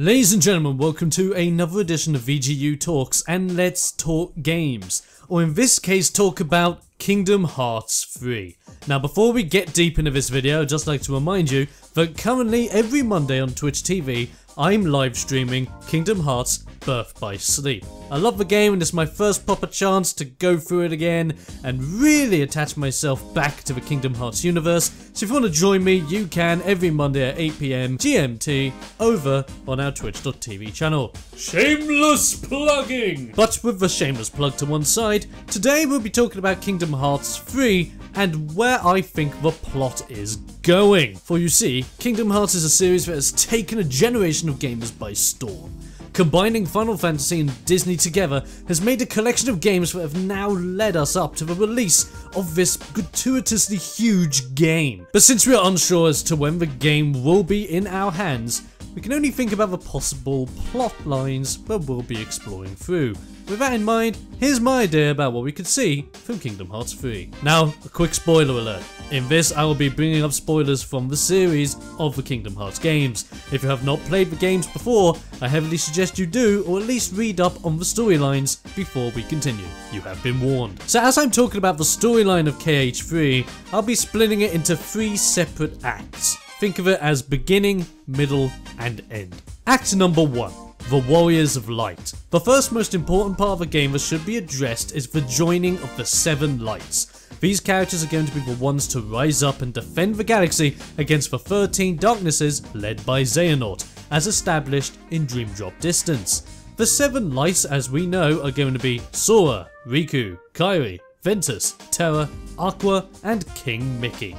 Ladies and gentlemen, welcome to another edition of VGU Talks, and let's talk games, or in this case talk about Kingdom Hearts 3. Now before we get deep into this video, I'd just like to remind you that currently every Monday on Twitch TV, I'm live streaming Kingdom Hearts Birth by Sleep. I love the game and it's my first proper chance to go through it again and really attach myself back to the Kingdom Hearts universe. So if you want to join me, you can every Monday at 8 PM GMT over on our twitch.tv channel. Shameless plugging! But with the shameless plug to one side, today we'll be talking about Kingdom Hearts 3 and where I think the plot is going. For you see, Kingdom Hearts is a series that has taken a generation of gamers by storm. Combining Final Fantasy and Disney together has made a collection of games that have now led us up to the release of this gratuitously huge game. But since we are unsure as to when the game will be in our hands, we can only think about the possible plot lines that we'll be exploring through. With that in mind, here's my idea about what we could see from Kingdom Hearts 3. Now, a quick spoiler alert. In this, I will be bringing up spoilers from the series of the Kingdom Hearts games. If you have not played the games before, I heavily suggest you do, or at least read up on the storylines before we continue. You have been warned. So as I'm talking about the storyline of KH3, I'll be splitting it into 3 separate acts. Think of it as beginning, middle, and end. Act number 1. The Warriors of Light. The first most important part of the game that should be addressed is the joining of the 7 lights. These characters are going to be the ones to rise up and defend the galaxy against the 13 darknesses led by Xehanort, as established in Dream Drop Distance. The 7 lights, as we know, are going to be Sora, Riku, Kairi, Ventus, Terra, Aqua, and King Mickey.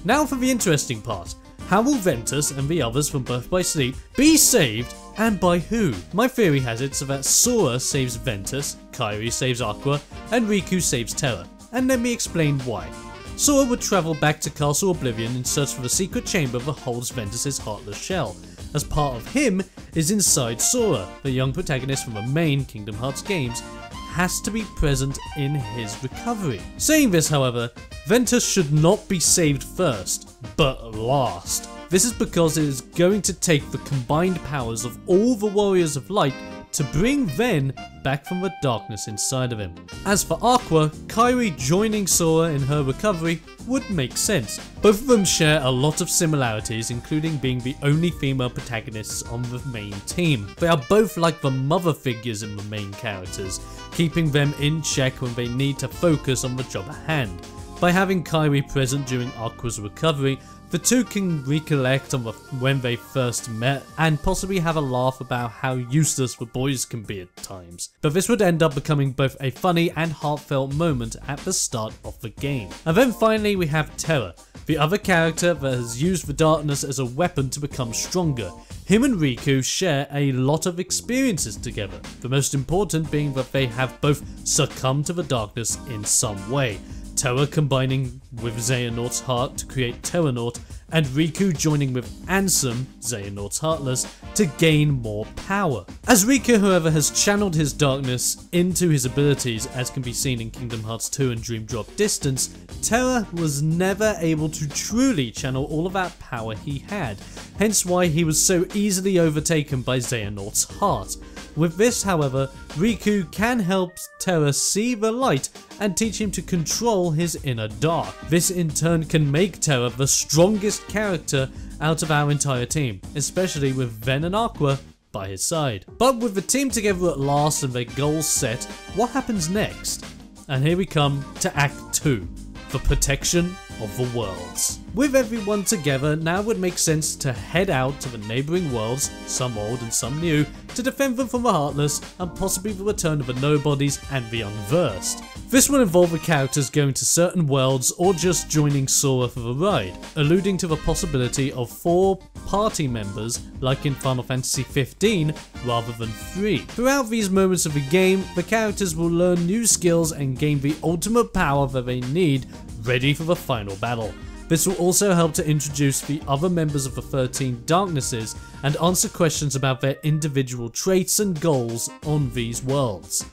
Now for the interesting part. How will Ventus and the others from Birth by Sleep be saved, and by who? My theory has it so that Sora saves Ventus, Kairi saves Aqua, and Riku saves Terra. And let me explain why. Sora would travel back to Castle Oblivion in search for the secret chamber that holds Ventus's heartless shell. As part of him is inside Sora, the young protagonist from the main Kingdom Hearts games, has to be present in his recovery. Saying this, however, Ventus should not be saved first, but last. This is because it is going to take the combined powers of all the Warriors of Light to bring Ven back from the darkness inside of him. As for Aqua, Kairi joining Sora in her recovery would make sense. Both of them share a lot of similarities, including being the only female protagonists on the main team. They are both like the mother figures in the main characters, keeping them in check when they need to focus on the job at hand. By having Kairi present during Aqua's recovery, the two can recollect on when they first met and possibly have a laugh about how useless the boys can be at times. But this would end up becoming both a funny and heartfelt moment at the start of the game. And then finally we have Terra, the other character that has used the darkness as a weapon to become stronger. Him and Riku share a lot of experiences together, the most important being that they have both succumbed to the darkness in some way. Terra combining with Xehanort's heart to create Terranort, and Riku joining with Ansem, Xehanort's Heartless, to gain more power. As Riku, however, has channeled his darkness into his abilities, as can be seen in Kingdom Hearts 2 and Dream Drop Distance, Terra was never able to truly channel all of that power he had, hence why he was so easily overtaken by Xehanort's heart. With this, however, Riku can help Terra see the light and teach him to control his inner dark. This in turn can make Terra the strongest character out of our entire team, especially with Ven and Aqua by his side. But with the team together at last and their goals set, what happens next? And here we come to Act 2, the protection of the worlds. With everyone together, now it would make sense to head out to the neighbouring worlds, some old and some new, to defend them from the Heartless and possibly the return of the Nobodies and the Unversed. This will involve the characters going to certain worlds or just joining Sora for the ride, alluding to the possibility of 4 party members like in Final Fantasy 15 rather than 3. Throughout these moments of the game, the characters will learn new skills and gain the ultimate power that they need ready for the final battle. This will also help to introduce the other members of the 13 Darknesses and answer questions about their individual traits and goals on these worlds.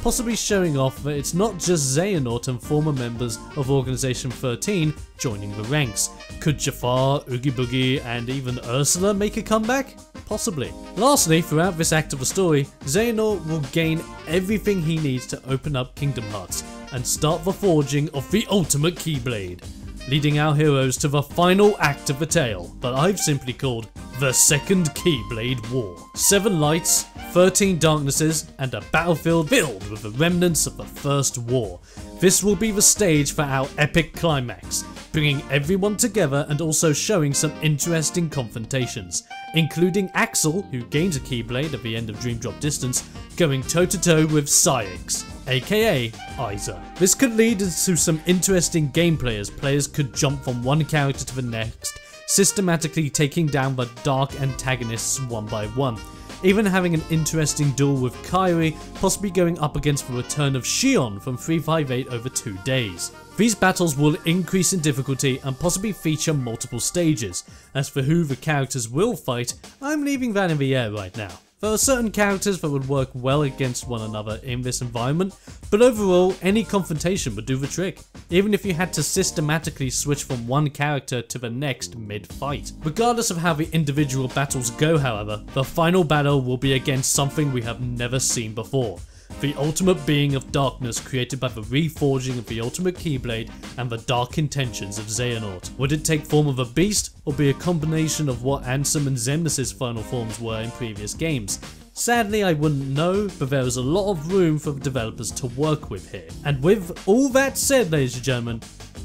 possibly showing off that it's not just Xehanort and former members of Organization 13 joining the ranks. Could Jafar, Oogie Boogie and even Ursula make a comeback? Possibly. Lastly, throughout this act of the story, Xehanort will gain everything he needs to open up Kingdom Hearts and start the forging of the ultimate Keyblade, leading our heroes to the final act of the tale that I've simply called the Second Keyblade War. 7 lights, 13 darknesses, and a battlefield filled with the remnants of the First War. This will be the stage for our epic climax, bringing everyone together and also showing some interesting confrontations, including Axel, who gains a Keyblade at the end of Dream Drop Distance, going toe to toe with Cyax, aka Isa. This could lead into some interesting gameplay as players could jump from one character to the next, systematically taking down the dark antagonists one by one. Even having an interesting duel with Kairi, possibly going up against the return of Shion from 358 over 2 days. These battles will increase in difficulty and possibly feature multiple stages. As for who the characters will fight, I'm leaving that in the air right now. There are certain characters that would work well against one another in this environment, but overall any confrontation would do the trick, even if you had to systematically switch from one character to the next mid-fight. Regardless of how the individual battles go, however, the final battle will be against something we have never seen before. The ultimate being of darkness created by the reforging of the ultimate Keyblade and the dark intentions of Xehanort. Would it take form of a beast, or be a combination of what Ansem and Xemnas' final forms were in previous games? Sadly, I wouldn't know, but there is a lot of room for the developers to work with here. And with all that said, ladies and gentlemen,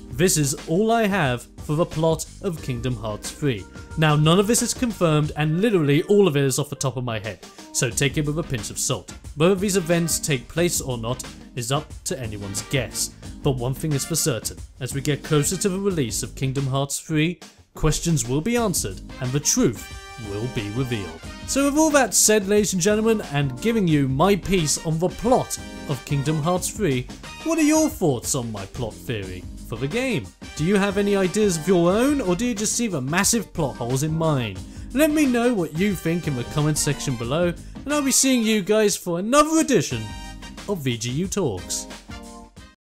this is all I have for the plot of Kingdom Hearts 3. Now, none of this is confirmed, and literally all of it is off the top of my head, so take it with a pinch of salt. Whether these events take place or not is up to anyone's guess, but one thing is for certain: as we get closer to the release of Kingdom Hearts 3, questions will be answered and the truth will be revealed. So with all that said, ladies and gentlemen, and giving you my piece on the plot of Kingdom Hearts 3, what are your thoughts on my plot theory for the game? Do you have any ideas of your own, or do you just see the massive plot holes in mine? Let me know what you think in the comment section below, and I'll be seeing you guys for another edition of VGU Talks.